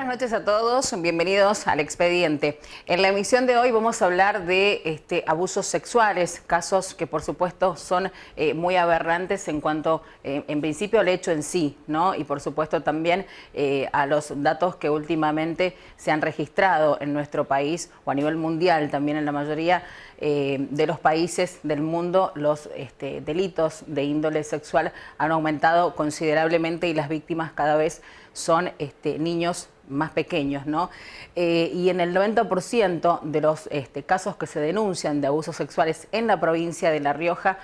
buenas noches a todos, bienvenidos al Expediente. En la emisión de hoy vamos a hablar de abusos sexuales, casos que por supuesto son muy aberrantes en cuanto, en principio, al hecho en sí, ¿no? Y por supuesto también a los datos que últimamente se han registrado en nuestro país o a nivel mundial, también en la mayoría de los países del mundo. Los delitos de índole sexual han aumentado considerablemente y las víctimas cada vez son niños más pequeños, ¿no? Y en el 90% de los casos que se denuncian de abusos sexuales en la provincia de La Rioja,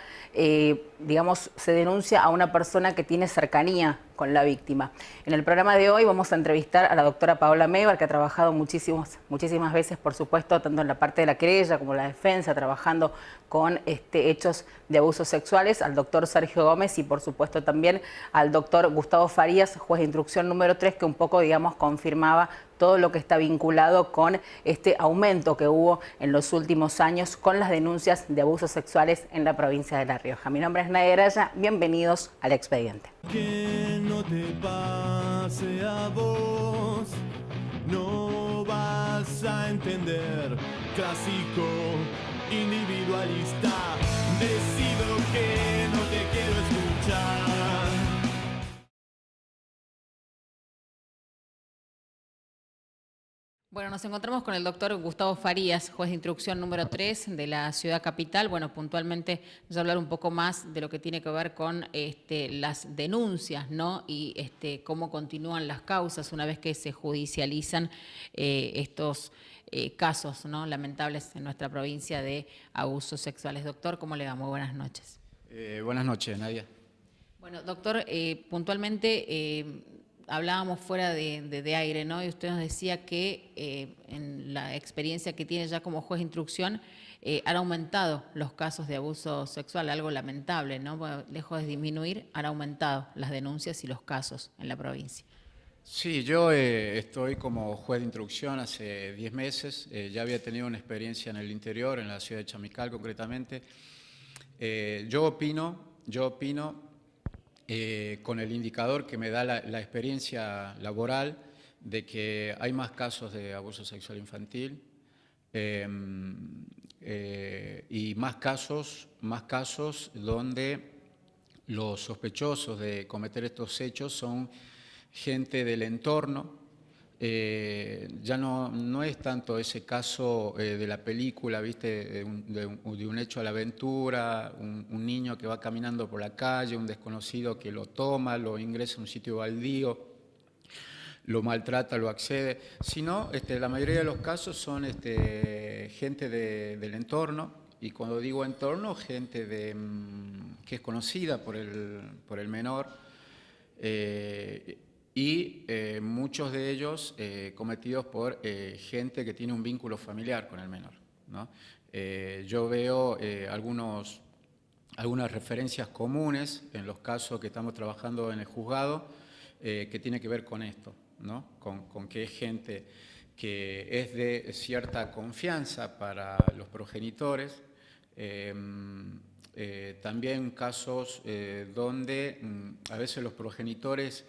digamos, se denuncia a una persona que tiene cercanía con la víctima. En el programa de hoy vamos a entrevistar a la doctora Paola Mebar, que ha trabajado muchísimas veces, por supuesto, tanto en la parte de la querella como la defensa, trabajando con hechos de abusos sexuales, al doctor Sergio Gómez y, por supuesto, también al doctor Gustavo Farías, juez de instrucción número 3, que un poco, digamos, confirmaba todo lo que está vinculado con este aumento que hubo en los últimos años con las denuncias de abusos sexuales en la provincia de La Rioja. Mi nombre es Nadia Araya, bienvenidos al Expediente. Que no te pase a vos, no vas a entender. Clásico, individualista, decido que no te quiero escuchar. Bueno, nos encontramos con el doctor Gustavo Farías, juez de instrucción número 3 de la ciudad capital. Bueno, puntualmente vamos a hablar un poco más de lo que tiene que ver con las denuncias, ¿no? Y cómo continúan las causas una vez que se judicializan estos casos, ¿no?, lamentables en nuestra provincia de abusos sexuales. Doctor, ¿cómo le va? Muy buenas noches. Buenas noches, Nadia. Bueno, doctor, puntualmente hablábamos fuera de aire, ¿no? Y usted nos decía que en la experiencia que tiene ya como juez de instrucción han aumentado los casos de abuso sexual, algo lamentable, ¿no? Bueno, lejos de disminuir, han aumentado las denuncias y los casos en la provincia. Sí, yo estoy como juez de instrucción hace 10 meses. Ya había tenido una experiencia en el interior, en la ciudad de Chamical concretamente. Yo opino con el indicador que me da la experiencia laboral de que hay más casos de abuso sexual infantil y más casos donde los sospechosos de cometer estos hechos son gente del entorno. Ya no es tanto ese caso de la película, ¿viste? De un hecho a la aventura, un niño que va caminando por la calle, un desconocido que lo toma, lo ingresa a un sitio baldío, lo maltrata, lo accede, sino la mayoría de los casos son gente del entorno, y cuando digo entorno, gente que es conocida por el menor, y muchos de ellos cometidos por gente que tiene un vínculo familiar con el menor, ¿no? Yo veo algunas referencias comunes en los casos que estamos trabajando en el juzgado que tiene que ver con esto, ¿no? Con que es gente que es de cierta confianza para los progenitores. También casos donde a veces los progenitores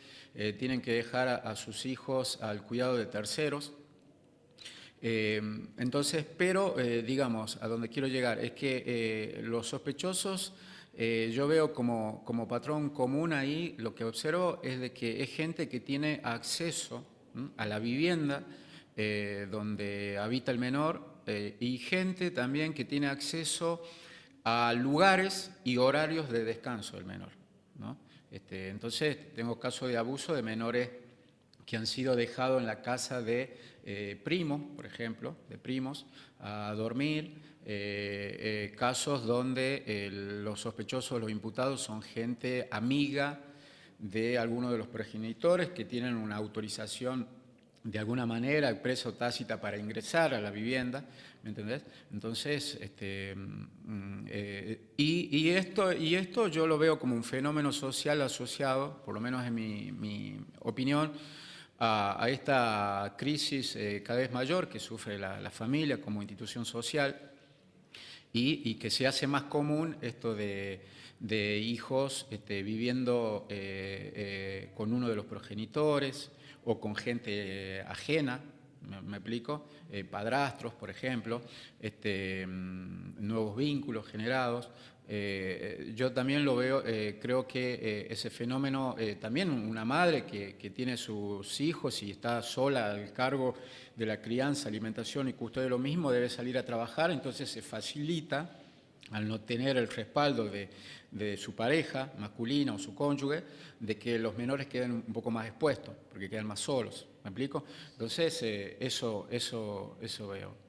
tienen que dejar a sus hijos al cuidado de terceros. Entonces, pero digamos, a donde quiero llegar es que los sospechosos, yo veo como patrón común ahí, lo que observo es de que es gente que tiene acceso a la vivienda donde habita el menor, y gente también que tiene acceso a lugares y horarios de descanso del menor, ¿no? Entonces, tengo casos de abuso de menores que han sido dejados en la casa de primos, por ejemplo, de primos, a dormir. Casos donde los sospechosos, los imputados, son gente amiga de alguno de los progenitores que tienen una autorización de alguna manera, expresa o tácita, para ingresar a la vivienda, ¿me entendés? Entonces, esto yo lo veo como un fenómeno social asociado, por lo menos en mi opinión, a esta crisis cada vez mayor que sufre la familia como institución social, y que se hace más común esto de hijos viviendo con uno de los progenitores o con gente ajena, ¿me explico? Padrastros, por ejemplo, nuevos vínculos generados. Yo también lo veo, creo que ese fenómeno, también una madre que tiene sus hijos y está sola al cargo de la crianza, alimentación y custodia de lo mismo, debe salir a trabajar, entonces se facilita, al no tener el respaldo de su pareja masculina o su cónyuge, de que los menores queden un poco más expuestos, porque quedan más solos, ¿me explico? Entonces, eso veo.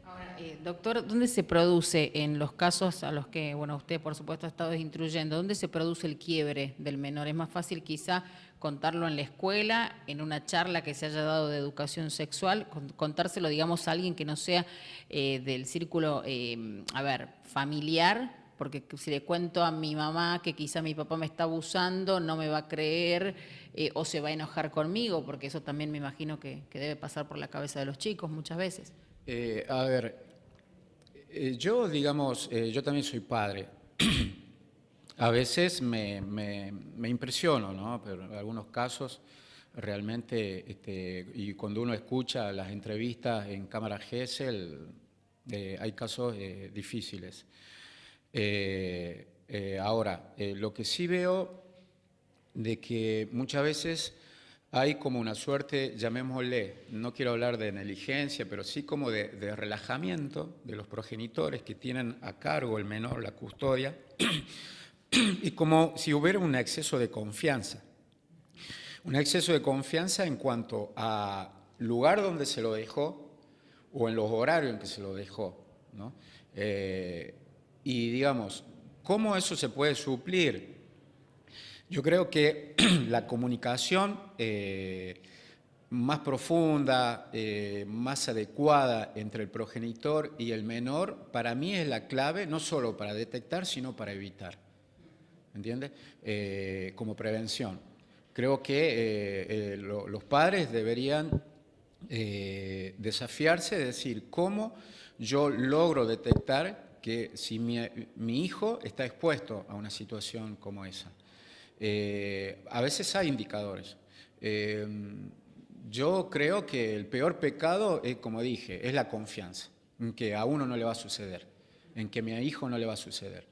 Ahora, doctor, ¿dónde se produce en los casos a los que, bueno, usted por supuesto ha estado instruyendo, dónde se produce el quiebre del menor? ¿Es más fácil quizá contarlo en la escuela, en una charla que se haya dado de educación sexual, contárselo, digamos, a alguien que no sea del círculo, familiar? Porque si le cuento a mi mamá que quizá mi papá me está abusando, no me va a creer o se va a enojar conmigo, porque eso también me imagino que debe pasar por la cabeza de los chicos muchas veces. Yo, digamos, yo también soy padre. A veces me impresiono, ¿no? Pero en algunos casos realmente, y cuando uno escucha las entrevistas en cámara Gesell, hay casos difíciles. Ahora, lo que sí veo de que muchas veces hay como una suerte, llamémosle, no quiero hablar de negligencia, pero sí como de relajamiento de los progenitores que tienen a cargo el menor, la custodia, y como si hubiera un exceso de confianza. Un exceso de confianza en cuanto a lugar donde se lo dejó o en los horarios en que se lo dejó, ¿no? Y digamos, ¿cómo eso se puede suplir? Yo creo que la comunicación más profunda, más adecuada entre el progenitor y el menor, para mí es la clave, no solo para detectar, sino para evitar, ¿entiendes? Como prevención. Creo que los padres deberían desafiarse, es decir, ¿cómo yo logro detectar que si mi hijo está expuesto a una situación como esa? A veces hay indicadores. Yo creo que el peor pecado es, como dije, es la confianza, en que a uno no le va a suceder, en que a mi hijo no le va a suceder,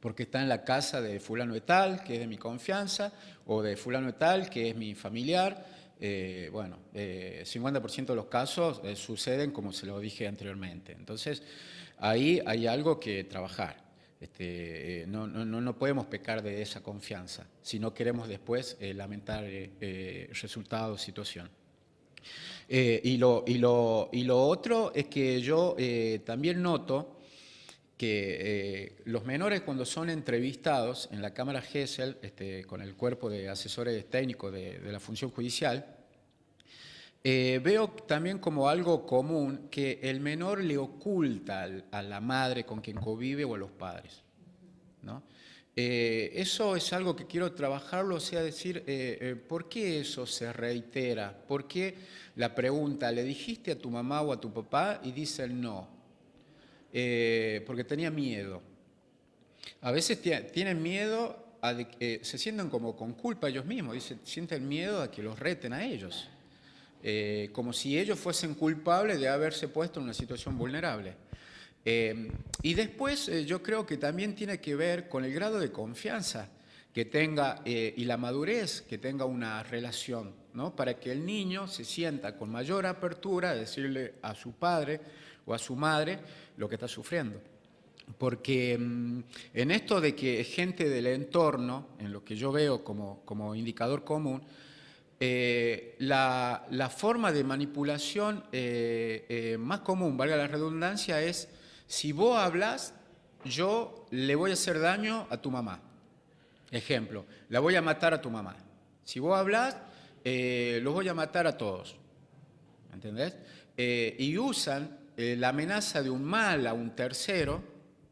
porque está en la casa de fulano de tal, que es de mi confianza, o de fulano de tal, que es mi familiar. 50% de los casos suceden como se lo dije anteriormente. Entonces, ahí hay algo que trabajar. No podemos pecar de esa confianza si no queremos después lamentar resultados, situación. Y lo otro es que yo también noto que los menores cuando son entrevistados en la Cámara Gesell con el cuerpo de asesores técnicos de la función judicial, veo también como algo común que el menor le oculta a la madre con quien convive o a los padres, ¿no? Eso es algo que quiero trabajarlo, o sea, decir, ¿por qué eso se reitera? ¿Por qué la pregunta, ¿le dijiste a tu mamá o a tu papá? Y dicen no, porque tenía miedo. A veces tienen miedo, se sienten como con culpa ellos mismos, sienten miedo a que los reten a ellos. Como si ellos fuesen culpables de haberse puesto en una situación vulnerable. Y después yo creo que también tiene que ver con el grado de confianza que tenga y la madurez que tenga una relación, ¿no? Para que el niño se sienta con mayor apertura a decirle a su padre o a su madre lo que está sufriendo. Porque en esto de que gente del entorno, en lo que yo veo como indicador común, la forma de manipulación más común, valga la redundancia, es si vos hablas, yo le voy a hacer daño a tu mamá. Ejemplo, la voy a matar a tu mamá. Si vos hablas, los voy a matar a todos. ¿Entendés? Y usan la amenaza de un mal a un tercero,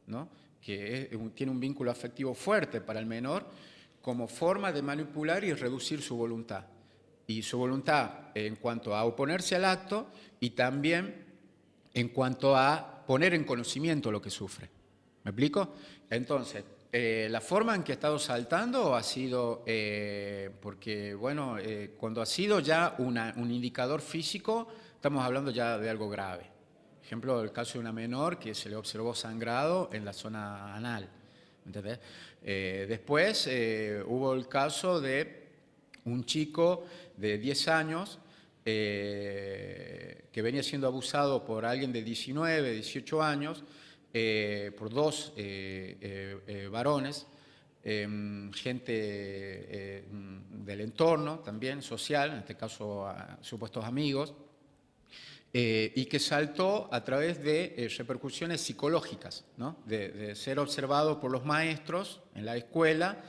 ¿no? Que tiene un vínculo afectivo fuerte para el menor, como forma de manipular y reducir su voluntad. Y su voluntad en cuanto a oponerse al acto y también en cuanto a poner en conocimiento lo que sufre. ¿Me explico? Entonces, la forma en que ha estado saltando ha sido, porque, bueno, cuando ha sido ya un indicador físico, estamos hablando ya de algo grave. Ejemplo, el caso de una menor que se le observó sangrado en la zona anal. ¿Entendés? Después hubo el caso de un chico de 10 años que venía siendo abusado por alguien de 19, 18 años, por dos varones, gente del entorno también, social, en este caso supuestos amigos, y que saltó a través de repercusiones psicológicas, ¿no? De ser observado por los maestros en la escuela,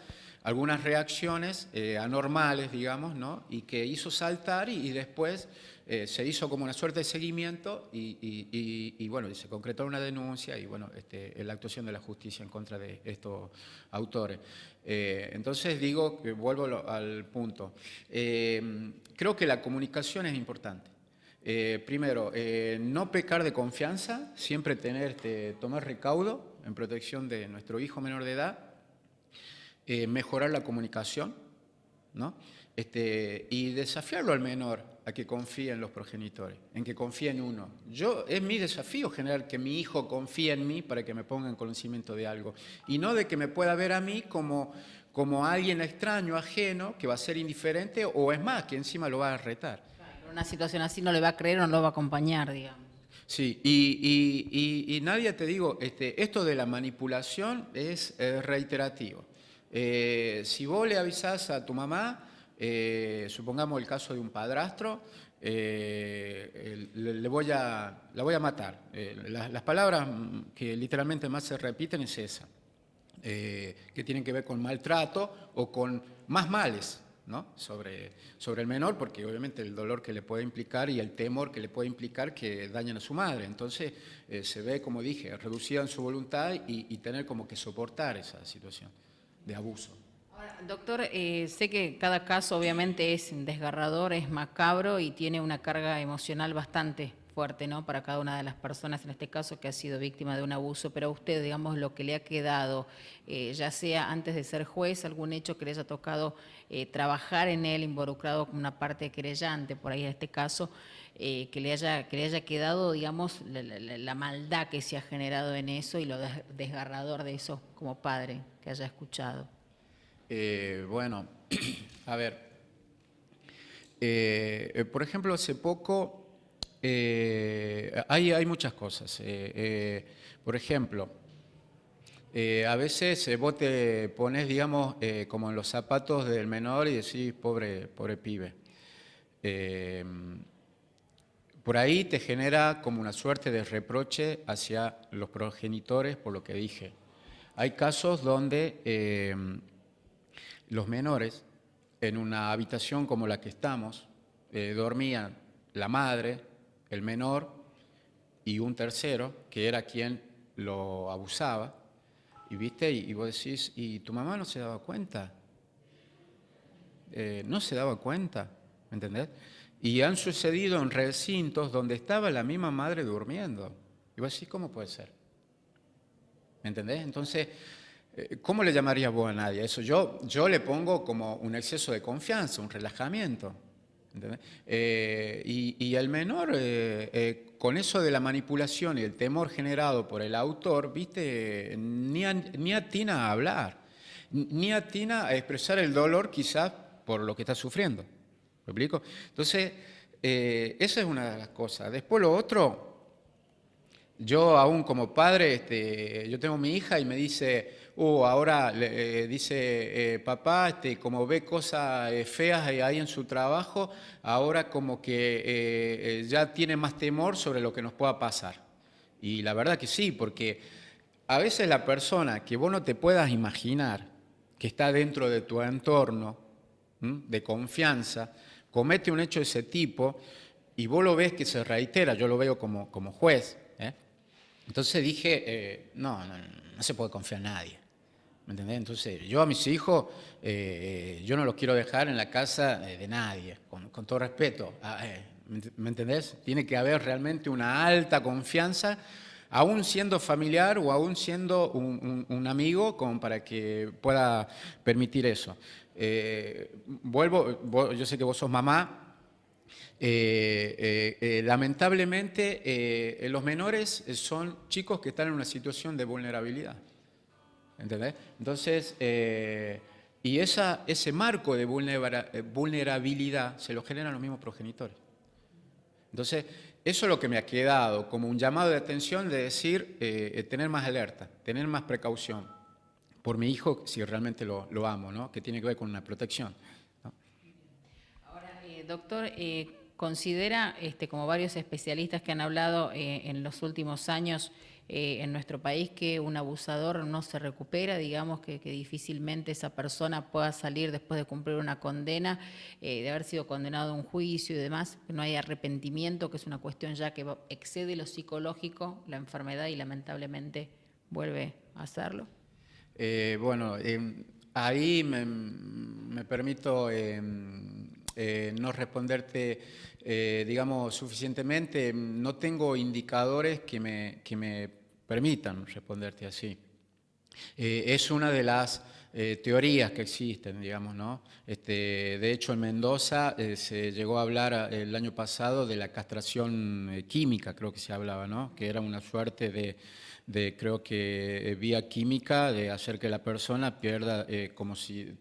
algunas reacciones anormales, digamos, ¿no? Y que hizo saltar y después se hizo como una suerte de seguimiento y bueno, se concretó una denuncia y bueno, la actuación de la justicia en contra de estos autores. Entonces digo, que vuelvo al punto, creo que la comunicación es importante. Primero, no pecar de confianza, siempre tomar recaudo en protección de nuestro hijo menor de edad, mejorar la comunicación, ¿no? Y desafiarlo al menor a que confíe en los progenitores, en que confíe en uno. Es mi desafío generar que mi hijo confíe en mí para que me ponga en conocimiento de algo, y no de que me pueda ver a mí como alguien extraño, ajeno, que va a ser indiferente o es más, que encima lo va a retar. Una situación así no le va a creer o no lo va a acompañar, digamos. Sí, y Nadia, te digo, esto de la manipulación es reiterativo. Si vos le avisás a tu mamá, supongamos el caso de un padrastro, la voy a matar. Las palabras que literalmente más se repiten es esa, que tienen que ver con maltrato o con más males, ¿no? sobre el menor, porque obviamente el dolor que le puede implicar y el temor que le puede implicar que dañen a su madre. Entonces se ve, como dije, reducida en su voluntad y tener como que soportar esa situación de abuso. Ahora, doctor, sé que cada caso obviamente es desgarrador, es macabro y tiene una carga emocional bastante fuerte, ¿no? Para cada una de las personas, en este caso, que ha sido víctima de un abuso, pero a usted, digamos, lo que le ha quedado, ya sea antes de ser juez, algún hecho que le haya tocado trabajar en él, involucrado con una parte querellante, por ahí en este caso, que le haya quedado, digamos, la maldad que se ha generado en eso y lo desgarrador de eso como padre que haya escuchado. Bueno, a ver, por ejemplo, hace poco hay muchas cosas. Por ejemplo, a veces vos te pones, digamos, como en los zapatos del menor y decís, pobre pibe. Por ahí te genera como una suerte de reproche hacia los progenitores por lo que dije. Hay casos donde los menores, en una habitación como la que estamos, dormían la madre, el menor y un tercero, que era quien lo abusaba, y viste, y vos decís, ¿y tu mamá no se daba cuenta? No se daba cuenta, ¿me entendés? Y han sucedido en recintos donde estaba la misma madre durmiendo. Y vos decís, ¿cómo puede ser? ¿Me entendés? Entonces, ¿cómo le llamarías vos a nadie? Eso yo le pongo como un exceso de confianza, un relajamiento. Y el menor, con eso de la manipulación y el temor generado por el autor, ¿viste? Ni atina a hablar, ni atina a expresar el dolor quizás por lo que está sufriendo. ¿Me explico? Entonces, esa es una de las cosas. Después lo otro, yo aún como padre, yo tengo mi hija y me dice, ahora dice papá, como ve cosas feas ahí en su trabajo, ahora como que ya tiene más temor sobre lo que nos pueda pasar. Y la verdad que sí, porque a veces la persona que vos no te puedas imaginar, que está dentro de tu entorno de confianza, comete un hecho de ese tipo y vos lo ves que se reitera, yo lo veo como juez. Entonces dije, no se puede confiar en nadie. ¿Me entendés? Entonces, yo a mis hijos, yo no los quiero dejar en la casa de nadie, con todo respeto. ¿Me entendés? Tiene que haber realmente una alta confianza aún siendo familiar o aún siendo un amigo, como para que pueda permitir eso. Yo sé que vos sos mamá. Lamentablemente, los menores son chicos que están en una situación de vulnerabilidad. ¿Entendés? Entonces, y ese marco de vulnerabilidad se lo generan los mismos progenitores. Entonces, eso es lo que me ha quedado como un llamado de atención de decir, tener más alerta, tener más precaución por mi hijo, si realmente lo amo, ¿no? Que tiene que ver con una protección, ¿no? Ahora, doctor, considera, como varios especialistas que han hablado en los últimos años en nuestro país, que un abusador no se recupera, digamos que difícilmente esa persona pueda salir después de cumplir una condena, de haber sido condenado a un juicio y demás, que no hay arrepentimiento, que es una cuestión ya que excede lo psicológico, la enfermedad, y lamentablemente vuelve a hacerlo? Bueno, ahí me permito no responderte, digamos, suficientemente. No tengo indicadores que me permitan responderte así. Es una de las teorías que existen, digamos, ¿no? De hecho, en Mendoza se llegó a hablar el año pasado de la castración química, creo que se hablaba, ¿no? Que era una suerte creo que vía química, de hacer que la persona pierda, como si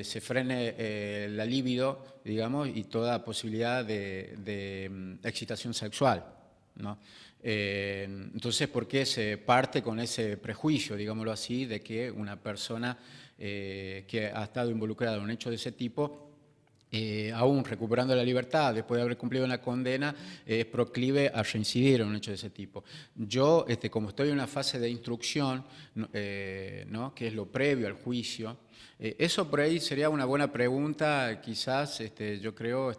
se frene la libido, digamos, y toda posibilidad de excitación sexual, ¿no? Entonces, ¿por qué se parte con ese prejuicio, digámoslo así, de que una persona que ha estado involucrada en un hecho de ese tipo, aún recuperando la libertad después de haber cumplido una condena, es proclive a reincidir en un hecho de ese tipo? Yo, como estoy en una fase de instrucción, ¿no? Que es lo previo al juicio, eso por ahí sería una buena pregunta, quizás, yo creo,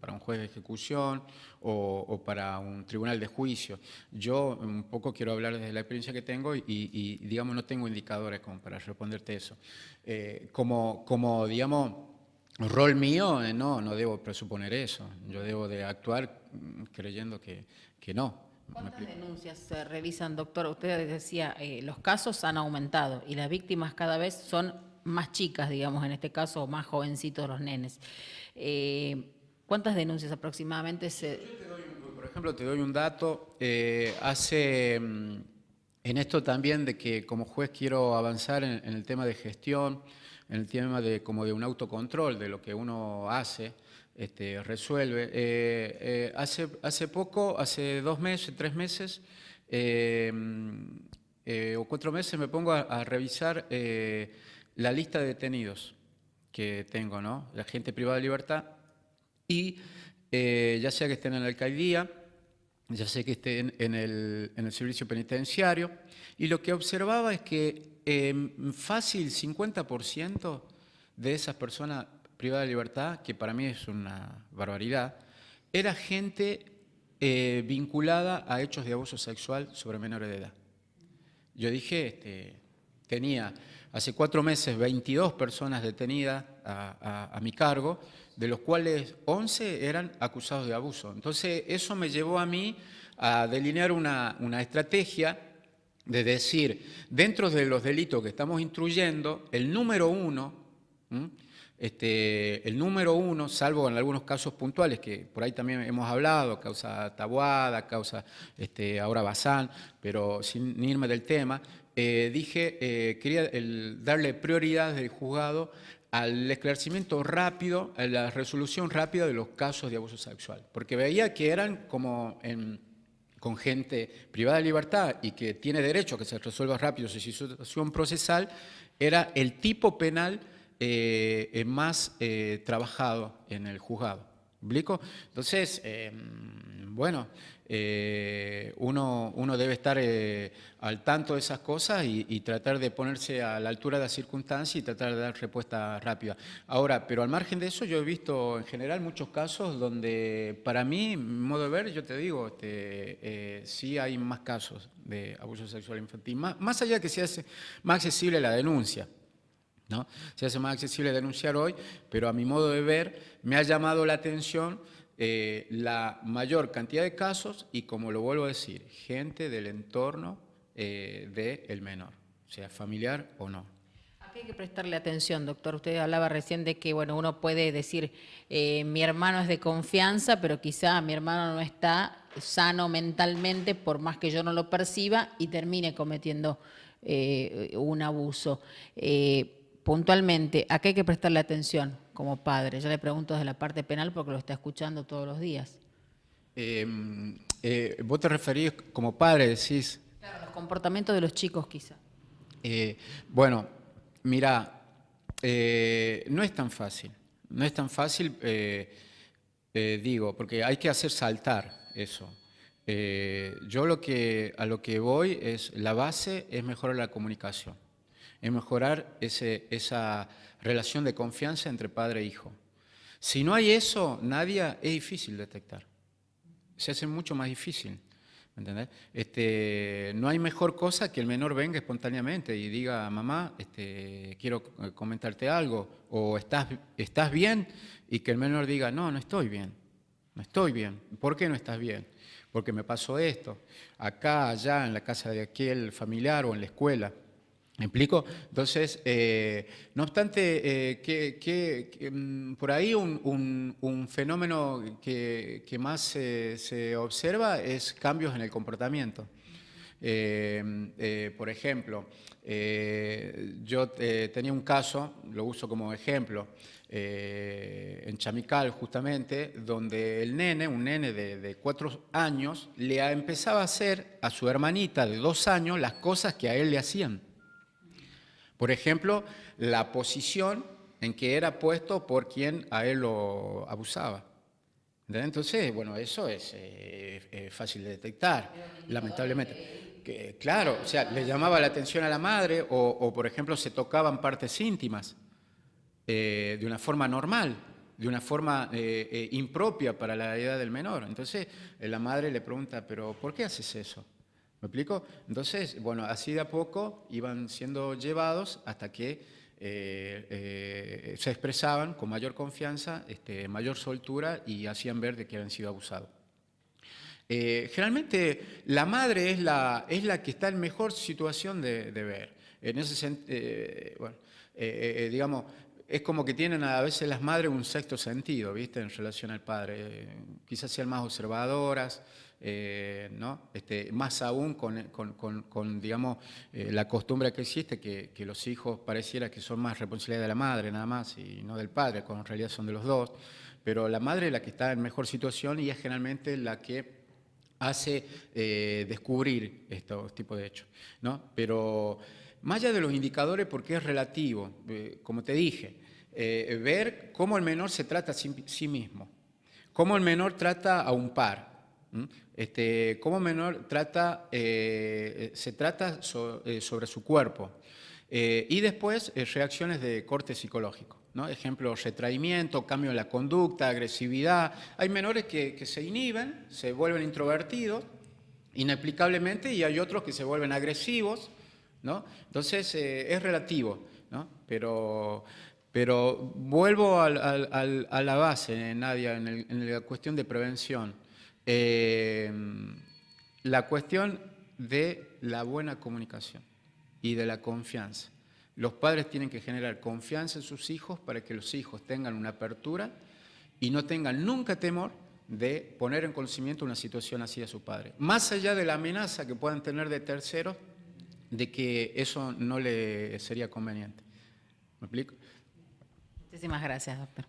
para un juez de ejecución o para un tribunal de juicio. Yo un poco quiero hablar desde la experiencia que tengo y digamos, no tengo indicadores como para responderte eso. Como digamos, rol mío, no debo presuponer eso. Yo debo de actuar creyendo que no. ¿Cuántas denuncias se realizan, doctor? Usted decía, los casos han aumentado y las víctimas cada vez son más chicas, digamos, en este caso, o más jovencitos los nenes. ¿Cuántas denuncias aproximadamente se...? Por ejemplo, te doy un dato. En esto también de que como juez quiero avanzar en el tema de gestión, en el tema como de un autocontrol de lo que uno hace, resuelve. Hace poco, hace 2 meses, 3 meses o 4 meses, me pongo a revisar la lista de detenidos que tengo, ¿no? La gente privada de libertad, y ya sea que estén en la alcaldía, ya sea que estén en el servicio penitenciario, y lo que observaba es que fácil 50% de esas personas privadas de libertad, que para mí es una barbaridad, era gente vinculada a hechos de abuso sexual sobre menores de edad. Yo dije, tenía hace 4 meses 22 personas detenidas a mi cargo, de los cuales 11 eran acusados de abuso. Entonces, eso me llevó a mí a delinear una estrategia de decir, dentro de los delitos que estamos instruyendo, el número uno, salvo en algunos casos puntuales, que por ahí también hemos hablado, causa Taboada, causa ahora Bazán, pero sin irme del tema, quería darle prioridad del juzgado al esclarecimiento rápido, a la resolución rápida de los casos de abuso sexual, porque veía que eran como con gente privada de libertad y que tiene derecho a que se resuelva rápido su situación procesal, era el tipo penal más trabajado en el juzgado. ¿Me explico? Entonces, bueno, uno debe estar al tanto de esas cosas y tratar de ponerse a la altura de las circunstancias y tratar de dar respuesta rápida. Ahora, pero al margen de eso, yo he visto en general muchos casos donde, para mí, mi modo de ver, yo te digo, sí hay más casos de abuso sexual infantil, más allá de que se hace más accesible la denuncia, ¿no? Se hace más accesible denunciar hoy, pero a mi modo de ver me ha llamado la atención la mayor cantidad de casos y, como lo vuelvo a decir, gente del entorno del menor, sea familiar o no. Aquí hay que prestarle atención, doctor. Usted hablaba recién de que, bueno, uno puede decir, mi hermano es de confianza, pero quizá mi hermano no está sano mentalmente, por más que yo no lo perciba, y termine cometiendo un abuso. Puntualmente, ¿a qué hay que prestarle atención como padre? Ya le pregunto desde la parte penal porque lo está escuchando todos los días. Vos te referís como padre, decís. Claro, los comportamientos de los chicos quizá. Bueno, mira, no es tan fácil. No es tan fácil, digo, porque hay que hacer saltar eso. Yo a lo que voy es, la base es mejorar la comunicación, es mejorar esa relación de confianza entre padre e hijo. Si no hay eso, Nadia, es difícil detectar. Se hace mucho más difícil. ¿Entendés? No hay mejor cosa que el menor venga espontáneamente y diga, mamá, quiero comentarte algo, o ¿estás bien? Y que el menor diga, no, no estoy bien, no estoy bien. ¿Por qué no estás bien? Porque me pasó esto, acá, allá, en la casa de aquel familiar o en la escuela. ¿Me explico? Entonces, no obstante, por ahí un fenómeno que más se observa es cambios en el comportamiento. Por ejemplo, yo tenía un caso, lo uso como ejemplo, en Chamical justamente, donde el nene, un nene de 4 años, le empezaba a hacer a su hermanita de 2 años las cosas que a él le hacían. Por ejemplo, la posición en que era puesto por quien a él lo abusaba. Entonces, bueno, eso es fácil de detectar, lamentablemente. Claro, o sea, le llamaba la atención a la madre o por ejemplo, se tocaban partes íntimas de una forma normal, de una forma impropia para la edad del menor. Entonces, la madre le pregunta, ¿pero por qué haces eso? ¿Me explico? Entonces, bueno, así de a poco iban siendo llevados hasta que se expresaban con mayor confianza, mayor soltura y hacían ver de que habían sido abusados. Generalmente la madre es la que está en mejor situación de ver. En ese sentido, bueno, digamos, es como que tienen a veces las madres un sexto sentido, ¿viste? En relación al padre. Quizás sean más observadoras, ¿no? Más aún con digamos, la costumbre que existe, que los hijos pareciera que son más responsabilidad de la madre nada más y no del padre, cuando en realidad son de los dos. Pero la madre es la que está en mejor situación y es generalmente la que hace descubrir estos tipos de hechos, ¿no? Pero más allá de los indicadores, porque es relativo, como te dije, ver cómo el menor se trata a sí mismo, cómo el menor trata a un par, cómo el menor se trata sobre su cuerpo, y después reacciones de corte psicológico, ¿no? Ejemplo, retraimiento, cambio en la conducta, agresividad. Hay menores que se inhiben, se vuelven introvertidos, inexplicablemente, y hay otros que se vuelven agresivos, ¿no? Entonces, es relativo, ¿no? Pero vuelvo a la base, Nadia, en la cuestión de prevención. La cuestión de la buena comunicación y de la confianza. Los padres tienen que generar confianza en sus hijos para que los hijos tengan una apertura y no tengan nunca temor de poner en conocimiento una situación así a su padre. Más allá de la amenaza que puedan tener de terceros, de que eso no le sería conveniente. ¿Me explico? Muchísimas gracias, doctor.